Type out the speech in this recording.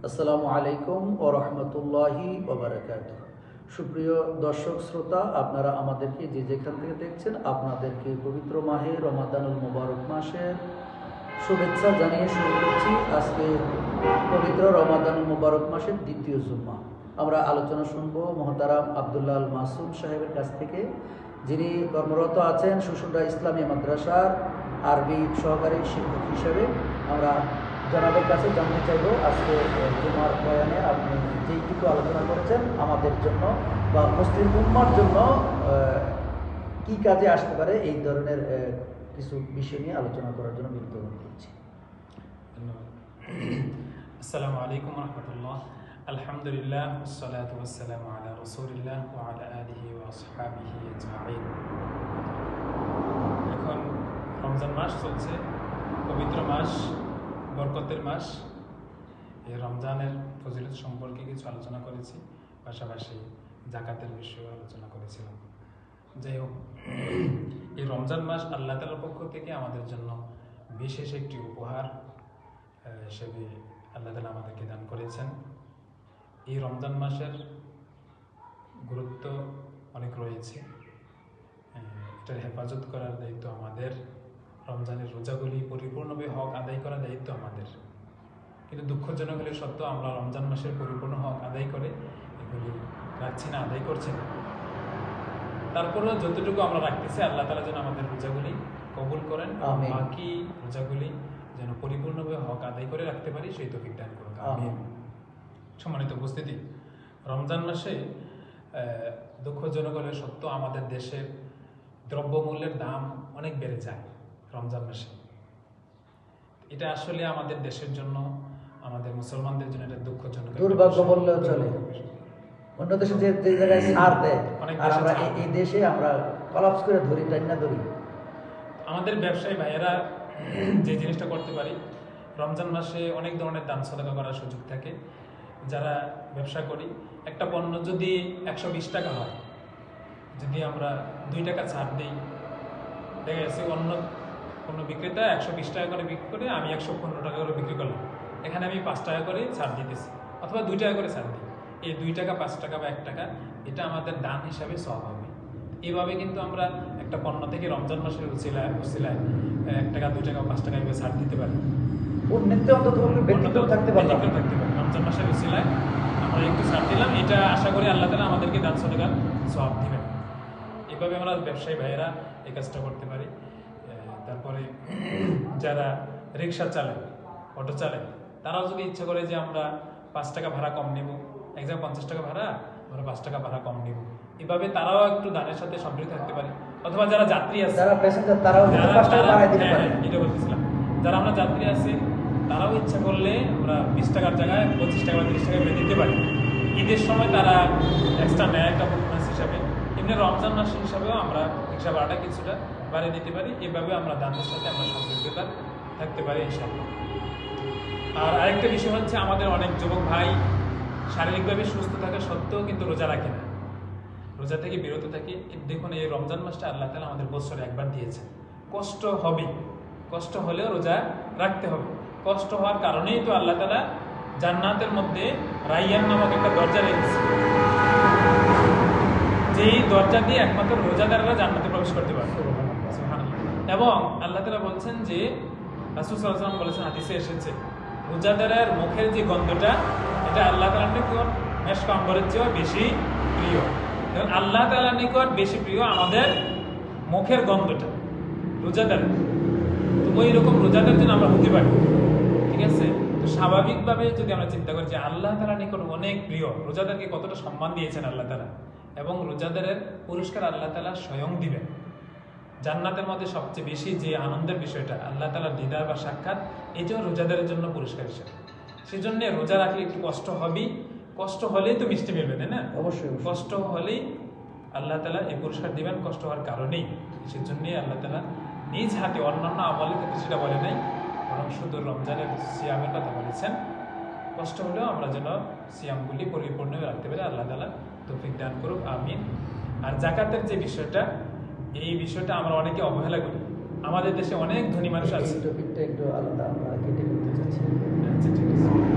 আসসালামু আলাইকুম ওয়া রাহমাতুল্লাহি ওয়া বারাকাতুহু। সুপ্রিয় দর্শক শ্রোতা, আপনারা আমাদেরকে যে যেখান থেকে দেখছেন, আপনাদেরকে পবিত্র মাহে রমাদানুল মুবারক মাসের শুভেচ্ছা জানিয়ে শুরু করছি আজকে পবিত্র রমাদানুল মুবারক মাসের দ্বিতীয় জুম্মা। আমরা আলোচনা শুনব মহতারাম আব্দুল্লাহ আল মাসুদ সাহেবের কাছ থেকে, যিনি কর্মরত আছেন সুশুন্ডা ইসলামী মাদ্রাসার আরবি সহকারী শিক্ষক হিসেবে। আমরা জনাবের কাছে জানতে চাইব আজকে জুমার বয়ানে আপনি যেইটুকু আলোচনা করেছেন আমাদের জন্য বা মুসলিম উম্মার জন্য কি কাজে আসতে পারে, এই ধরনের কিছু বিষয় নিয়ে আলোচনা করার জন্য বিরত করছি। আসসালামু আলাইকুম ওয়া রাহমাতুল্লাহ। আলহামদুলিল্লাহ ওয়াসসালাতু ওয়াসসালামু আলা রাসূলিল্লাহ ওয়া আলা আলিহি ওয়া আসহাবিহি আজমাইন। এখন রমজান মাস চলছে, পবিত্র মাস, বরকতের মাস। এই রমজানের ফজিলত সম্পর্কে কিছু আলোচনা করেছি, পাশাপাশি জাকাতের বিষয়েও আলোচনা করেছিলাম। যাই হোক, এই রমজান মাস আল্লাহ তাআলার পক্ষ থেকে আমাদের জন্য বিশেষ একটি উপহার হিসেবে আল্লাহ তাআলা আমাদেরকে দান করেছেন। এই রমজান মাসের গুরুত্ব অনেক রয়েছে। এটার হেফাজত করার দায়িত্ব আমাদের, রমজানের রোজাগুলি পরিপূর্ণভাবে হক আদায় করার দায়িত্ব আমাদের। কিন্তু দুঃখজনক হলে সত্য, আমরা রমজান মাসের পরিপূর্ণ হক আদায় করে এগুলি রাখছি না, আদায় করছি না। তারপরেও যতটুকু আমরা রাখতেছি, আল্লাহ তাআলা যেন আমাদের রোজাগুলি কবুল করেন, বাকি রোজাগুলি যেন পরিপূর্ণভাবে হক আদায় করে রাখতে পারি, সেই তৌফিক দান করুন। আমিন। সম্মানিত উপস্থিতি, রমজান মাসে দুঃখজনক হলে সত্য, আমাদের দেশের দ্রব্যমূল্যের দাম অনেক বেড়ে যায় রমজান মাসে। এটা আসলে আমাদের দেশের জন্য, আমাদের মুসলমানদের জন্য এটা দুঃখজনক, দুর্ভাগ্য বললেও চলে। অন্য দেশে যে জায়গায় ছাড় দেয়, আর আমরা এই দেশে আমরা কলাপস করে ধরি, টাইনা ধরি। আমাদের ব্যবসায়ী ভাইয়েরা যে জিনিসটা করতে পারি, রমজান মাসে অনেক ধরনের দান সাদাকা করার সুযোগ থাকে। যারা ব্যবসা করি, একটা পণ্য যদি 120 টাকা হয়, যদি আমরা 2 টাকা ছাড় দিই, দেখা গেছে অন্য কোনো বিক্রেতা 120 টাকা করে বিক্রি করে, আমি 115 টাকা করে বিক্রি করলাম, এখানে আমি 5 টাকা করে ছাড় দিতেছি, অথবা 2 টাকা করে ছাড় দিই। এই 2 টাকা, 5 টাকা বা 1 টাকা, এটা আমাদের দান হিসাবে সওয়াব হবে। এইভাবে কিন্তু আমরা একটা পণ্য থেকে রমজান মাসের উছিলায় 1 টাকা, 2 টাকা, 5 টাকা এভাবে ছাড় দিতে পারি। রমজান মাসের উছিলায় আমরা একটু ছাড় দিলাম, এটা আশা করি আল্লাহ তাআলা আমাদেরকে দান সাদাকার সওয়াব দিবেন। এভাবে আমরা ব্যবসায়ী ভাইয়েরা এই কাজটা করতে পারি। তারপরে যারা রিক্সা চালায়, অটো চালায়, তারাও যদি ইচ্ছা করে যে আমরা 5 টাকা ভাড়া কম নেব, এক জায়গায় 50 টাকা ভাড়া, আমরা 5 টাকা ভাড়া কম নেব, এভাবে তারাও একটু দানের সাথে সম্পৃক্ত থাকতে পারে। অথবা যারা যাত্রী আছে, যারা প্যাসেঞ্জার, তারাও এটা বলতেছিলাম, যারা আমরা যাত্রী আছে, তারাও ইচ্ছা করলে আমরা 20 টাকার জায়গায় 25 টাকা বা 30 টাকা বেঁধে দিতে পারি। ঈদের সময় তারা এক্সট্রা নেয় একটা পারফরমেন্স হিসাবে। এমনি রমজান মাস হিসাবেও আমরা রিক্সা ভাড়াটা কিছুটা বাড়িয়ে দিতে পারি। এভাবে আমরা দানের সাথে আমরা সম্পৃক্ততা থাকতে পারি ইনশাআল্লাহ। আর আরেকটা বিষয় হচ্ছে, আমাদের অনেক যুবক ভাই শারীরিকভাবে সুস্থ থাকা সত্ত্বেও কিন্তু রোজা রাখে না, রোজা থেকে বিরত থাকে। দেখুন, এই রমজান মাসটা আল্লাহ তাআলা আমাদের বছরে একবার দিয়েছে। কষ্ট হবে, কষ্ট হলেও রোজা রাখতে হবে। কষ্ট হওয়ার কারণেই তো আল্লাহ তাআলা জান্নাতের মধ্যে রাইয়ান নামক একটা দরজা রেখেছে, যেই দরজা দিয়ে একমাত্র রোজাদাররা জান্নাতে প্রবেশ করতে পারে। এবং আল্লাহ তাআলা বলছেন যে, রাসূল সাল্লাল্লাহু আলাইহি ওয়াসাল্লাম বলেছেন, হাদিসে এসেছে, রোজাদারের মুখের যে গন্ধটা, এটা আল্লাহ তাআলার নিকট মেশক আম্বরের চেয়েও বেশি প্রিয়। এবং আল্লাহ তাআলার নিকট বেশি প্রিয় আমাদের মুখের গন্ধটা রোজাদারের। তো ওই রকম রোজাদার যেন আমরা হতে পারি, ঠিক আছে? তো স্বাভাবিকভাবে যদি আমরা চিন্তা করি যে আল্লাহ তাআলার নিকট অনেক প্রিয়, রোজাদারকে কতটা সম্মান দিয়েছেন আল্লাহ তাআলা, এবং রোজাদারের পুরস্কার আল্লাহ তাআলা স্বয়ং দিবেন। জান্নাতের মধ্যে সবচেয়ে বেশি যে আনন্দের বিষয়টা, আল্লাহ তাআলার দিদার বা সাক্ষাৎ, এটাও রোজাদারের জন্য পুরস্কার হিসেবে। সেই জন্য রোজা রাখলে একটু কষ্ট হবেই, কষ্ট হলেই তো মিষ্টি মিলবে, তাই না? অবশ্যই কষ্ট হলেই আল্লাহ তাআলা এই পুরস্কার দিবেন, কষ্ট হওয়ার কারণেই। সেই জন্যই আল্লাহ তাআলা নিজ হাতে, অন্যান্য আমলের ক্ষেত্রে সেটা বলে নাই, বরং শুধু রমজানের সিয়ামের কথা বলেছেন। কষ্ট হলেও আমরা যেন সিয়ামগুলি পরিপূর্ণ রাখতে পারি, আল্লাহ তাআলা তৌফিক দান করুক, আমিন। আর জাকাতের যে বিষয়টা, এই বিষয়টা আমরা অনেকে অবহেলা করি। আমাদের দেশে অনেক ধনী মানুষ আছে। একটু আলাদা আমরা কেটে করতে চাচ্ছি। আচ্ছা, ঠিক আছে।